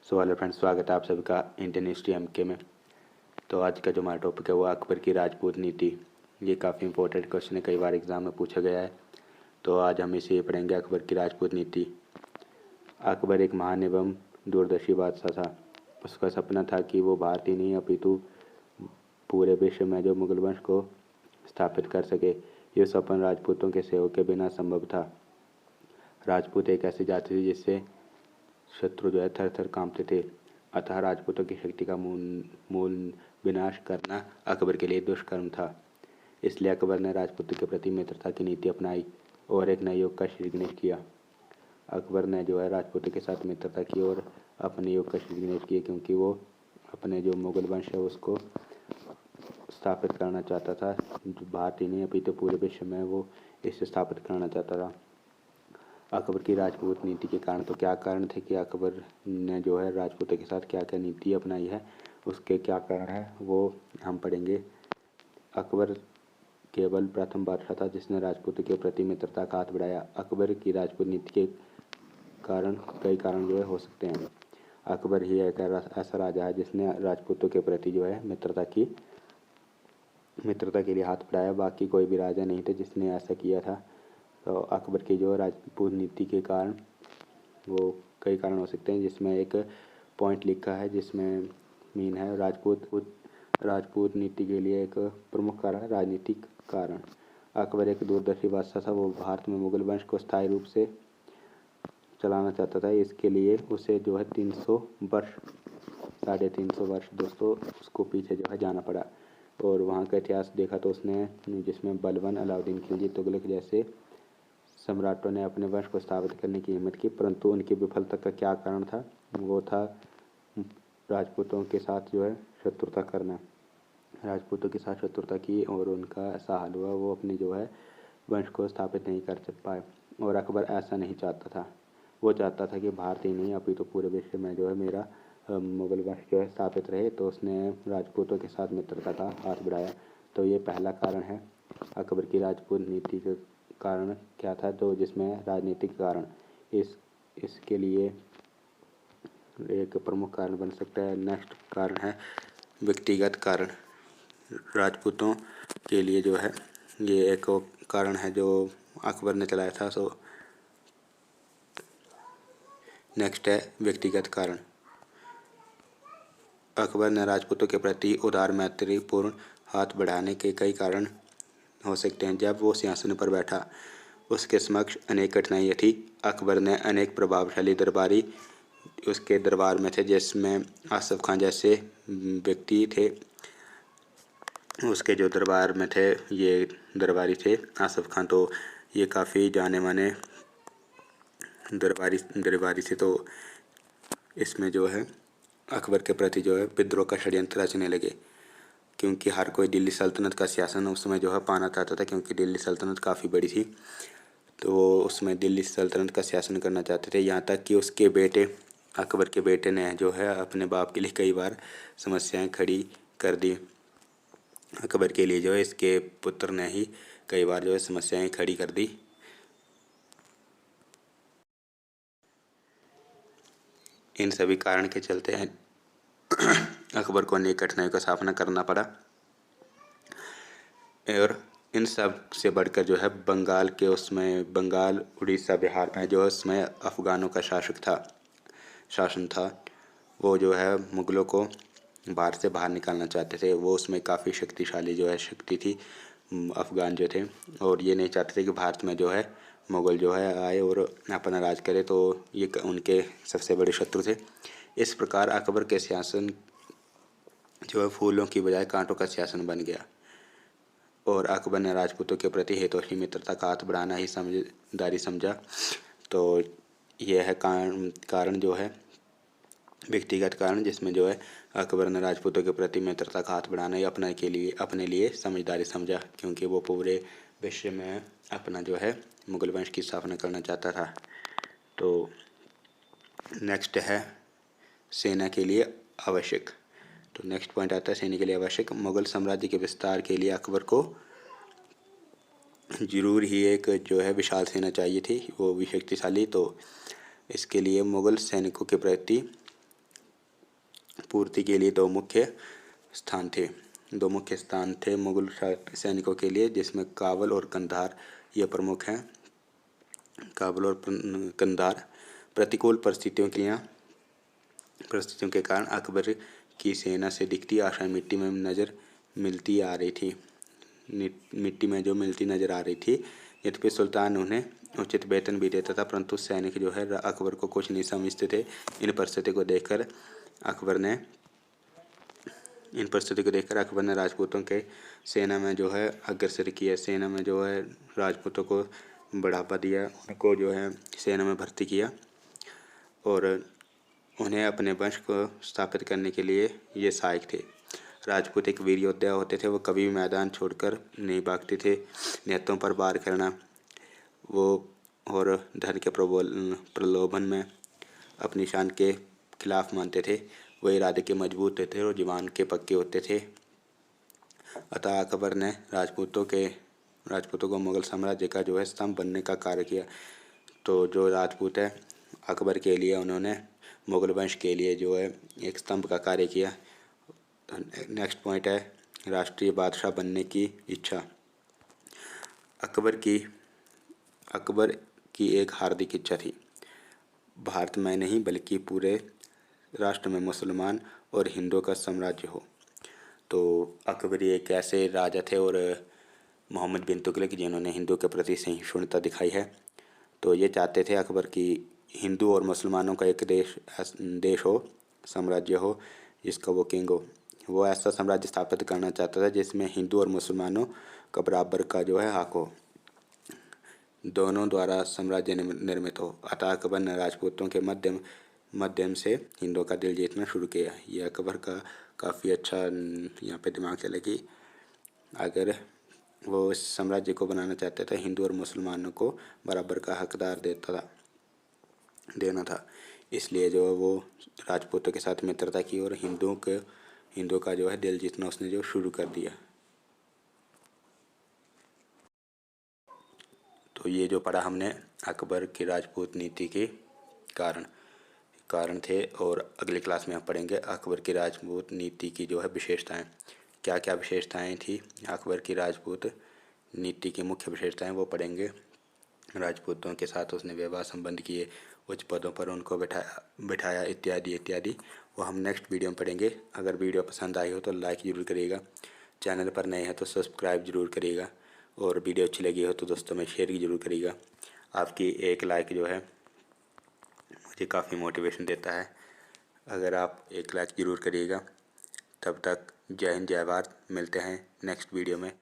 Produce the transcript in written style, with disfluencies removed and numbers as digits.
So hello friends, स्वागत है आप सभी का इंडियन हिस्ट्री एमके में। तो आज का जो हमारा टॉपिक है वो अकबर की राजपूत नीति। ये काफ़ी इंपॉर्टेंट क्वेश्चन है, कई बार एग्जाम में पूछा गया है। तो आज हम इसे पढ़ेंगे, अकबर की राजपूत नीति। अकबर एक महान एवं दूरदर्शी बादशाह था। उसका सपना था कि वो भारत ही नहीं अपितु पूरे विश्व में जो मुगल वंश को स्थापित कर सके। ये सपना राजपूतों के सहयोग के बिना संभव था। राजपूत एक ऐसी जाति थी जिससे शत्रु जो है थर थर कांपते थे। अतः राजपूतों की शक्ति का मूल विनाश करना अकबर के लिए दुष्कर्म था। इसलिए अकबर ने राजपूतों के प्रति मित्रता की नीति अपनाई और एक नए युग का सृजन किया। अकबर ने जो है राजपूतों के साथ मित्रता की और अपने युग का सृजन किया, क्योंकि वो अपने जो मुगल वंश है उसको स्थापित करना चाहता था। जो भारत ही नहीं अपितु पूरे विश्व में वो इसे स्थापित करना चाहता था। अकबर की राजपूत नीति के कारण, तो क्या कारण थे कि अकबर ने जो है राजपूतों के साथ क्या क्या नीति अपनाई है, उसके क्या कारण है वो हम पढ़ेंगे। अकबर केवल प्रथम बादशाह था जिसने राजपूतों के प्रति मित्रता का हाथ बढ़ाया। अकबर की राजपूत नीति के कारण कई कारण जो है हो सकते हैं। अकबर ही एक ऐसा राजा है जिसने राजपूतों के प्रति जो है मित्रता के लिए हाथ बढ़ाया। बाकी कोई भी राजा नहीं थे जिसने ऐसा किया था। तो अकबर की जो राजपूत नीति के कारण वो कई कारण हो सकते हैं, जिसमें एक पॉइंट लिखा है जिसमें मीन है राजपूत नीति के लिए एक प्रमुख कारण राजनीतिक कारण। अकबर एक दूरदर्शी बादशाह था। वो भारत में मुगल वंश को स्थायी रूप से चलाना चाहता था। इसके लिए उसे जो है 300 वर्ष 350 वर्ष दोस्तों उसको पीछे जो है जाना पड़ा। और वहाँ का इतिहास देखा तो उसने, जिसमें बलबन, अलाउद्दीन खिलजी, तुगलक जैसे सम्राटों ने अपने वंश को स्थापित करने की हिम्मत की, परंतु उनकी विफलता का क्या कारण था? वो था राजपूतों के साथ जो है शत्रुता करना। राजपूतों के साथ शत्रुता की और उनका ऐसा हाल हुआ, वो अपने जो है वंश को स्थापित नहीं कर पाए। और अकबर ऐसा नहीं चाहता था। वो चाहता था कि भारत ही नहीं अपितु पूरे विश्व में जो है मेरा मुगल वंश जो है स्थापित रहे। तो उसने राजपूतों के साथ मित्रता का हाथ बढ़ाया। तो ये पहला कारण है अकबर की राजपूत नीति के कारण क्या था, तो जिसमें राजनीतिक कारण इसके लिए एक प्रमुख कारण बन सकता है। नेक्स्ट कारण है व्यक्तिगत कारण। राजपूतों के लिए जो है ये एक कारण है जो अकबर ने चलाया था। सो नेक्स्ट है व्यक्तिगत कारण। अकबर ने राजपूतों के प्रति उदार मैत्रीपूर्ण हाथ बढ़ाने के कई कारण हो सकते हैं। जब वो सिंहासन पर बैठा उसके समक्ष अनेक कठिनाइयाँ थी। अकबर ने अनेक प्रभावशाली दरबारी उसके दरबार में थे, जिसमें आसफ खान जैसे व्यक्ति थे। उसके जो दरबार में थे ये दरबारी थे आसफ खान, तो ये काफ़ी जाने माने दरबारी थे। तो इसमें जो है अकबर के प्रति जो है विद्रोह का षड्यंत्र रचने लगे, क्योंकि हर कोई दिल्ली सल्तनत का शासन उसमें जो है पाना चाहता था, क्योंकि दिल्ली सल्तनत काफ़ी बड़ी थी। तो उसमें दिल्ली सल्तनत का शासन करना चाहते थे। यहाँ तक कि उसके बेटे, अकबर के बेटे ने जो है अपने बाप के लिए कई बार समस्याएं खड़ी कर दी। अकबर के लिए जो है इसके पुत्र ने ही कई बार जो है समस्याएं खड़ी कर दी। इन सभी कारण के चलते अकबर को अनेक कठिनाइयों का सामना करना पड़ा। और इन सब से बढ़कर जो है बंगाल के उसमें बंगाल, उड़ीसा, बिहार में जो उसमें अफ़गानों का शासन था। वो जो है मुग़लों को भारत से बाहर निकालना चाहते थे। वो उसमें काफ़ी शक्तिशाली जो है शक्ति थी अफ़गान जो थे, और ये नहीं चाहते थे कि भारत में जो है मुग़ल जो है आए और अपना राज करे। तो ये उनके सबसे बड़े शत्रु थे। इस प्रकार अकबर के शासन जो है फूलों की बजाय कांटों का शासन बन गया। और अकबर ने राजपूतों के प्रति हितैषी मित्रता का हाथ बढ़ाना ही समझदारी समझा। तो यह है कारण जो है व्यक्तिगत कारण, जिसमें जो है अकबर ने राजपूतों के प्रति मित्रता का हाथ बढ़ाना ही अपने लिए समझदारी समझा, क्योंकि वो पूरे विश्व में अपना जो है मुगल वंश की स्थापना करना चाहता था। तो नेक्स्ट है सेना के लिए आवश्यक। तो नेक्स्ट पॉइंट आता है सेना के लिए आवश्यक। मुगल साम्राज्य के विस्तार के लिए अकबर को जरूर ही एक जो है विशाल सेना चाहिए थी, वो भी शक्तिशाली। तो इसके लिए मुगल सैनिकों के प्रति पूर्ति के लिए दो मुख्य स्थान थे मुगल सैनिकों के लिए, जिसमें काबुल और कंधार ये प्रमुख हैं। काबुल और कंधार। प्रतिकूल परिस्थितियों के कारण अकबर की सेना से दिखती आशाएं मिट्टी में मिलती नजर आ रही थी। यद्यपि सुल्तान उन्हें उचित वेतन भी देता था, परंतु सैनिक जो है अकबर को कुछ नहीं समझते थे। इन परिस्थितियों को देखकर अकबर ने राजपूतों के सेना में जो है अग्रसर किया। सेना में जो है राजपूतों को बढ़ावा दिया, उनको जो है सेना में भर्ती किया और उन्हें अपने वंश को स्थापित करने के लिए ये सहायक थे। राजपूत एक वीर योद्धा होते थे। वो कभी भी मैदान छोड़कर नहीं भागते थे। नेताओं पर वार करना वो और धन के प्रलोभन में अपनी शान के खिलाफ मानते थे। वो इरादे के मजबूत होते थे और ज़ुबान के पक्के होते थे। अतः अकबर ने राजपूतों को मुगल साम्राज्य का जो है स्तंभ बनने का कार्य किया। तो जो राजपूत है अकबर के लिए उन्होंने मुगल वंश के लिए जो है एक स्तंभ का कार्य किया। नेक्स्ट पॉइंट है राष्ट्रीय बादशाह बनने की इच्छा। अकबर की एक हार्दिक इच्छा थी, भारत में नहीं बल्कि पूरे राष्ट्र में मुसलमान और हिंदुओं का साम्राज्य हो। तो अकबर एक ऐसे राजा थे और मोहम्मद बिन तुगलक जिन्होंने हिंदुओं के प्रति सहिष्णुता दिखाई है। तो ये चाहते थे अकबर की हिंदू और मुसलमानों का एक देश हो, साम्राज्य हो, जिसका वो किंग हो। वो ऐसा साम्राज्य स्थापित करना चाहता था जिसमें हिंदू और मुसलमानों का बराबर का जो है हक हो, दोनों द्वारा साम्राज्य निर्मित हो। अतः अकबर ने राजपूतों के माध्यम से हिंदुओं का दिल जीतना शुरू किया। ये अकबर का काफ़ी अच्छा यहाँ पे दिमाग चला कि अगर वो इस साम्राज्य को बनाना चाहते थे हिंदू और मुसलमानों को बराबर का हकदार देना था। इसलिए जो वो राजपूतों के साथ मित्रता की और हिंदुओं का जो है दिल जीतना उसने जो शुरू कर दिया। तो ये जो पढ़ा हमने अकबर की राजपूत नीति के कारण थे। और अगली क्लास में हम पढ़ेंगे अकबर की राजपूत नीति की जो है विशेषताएं। क्या क्या विशेषताएं थी अकबर की राजपूत नीति की, मुख्य विशेषताएं वो पढ़ेंगे। राजपूतों के साथ उसने विवाह संबंध किए, उच्च पदों पर उनको बिठाया इत्यादि वो हम नेक्स्ट वीडियो में पढ़ेंगे। अगर वीडियो पसंद आई हो तो लाइक ज़रूर करिएगा, चैनल पर नए हैं तो सब्सक्राइब ज़रूर करिएगा और वीडियो अच्छी लगी हो तो दोस्तों में शेयर ज़रूर करिएगा। आपकी एक लाइक जो है मुझे काफ़ी मोटिवेशन देता है। अगर आप एक लाइक ज़रूर करिएगा। तब तक जय हिंद जय भारत। मिलते हैं नेक्स्ट वीडियो में।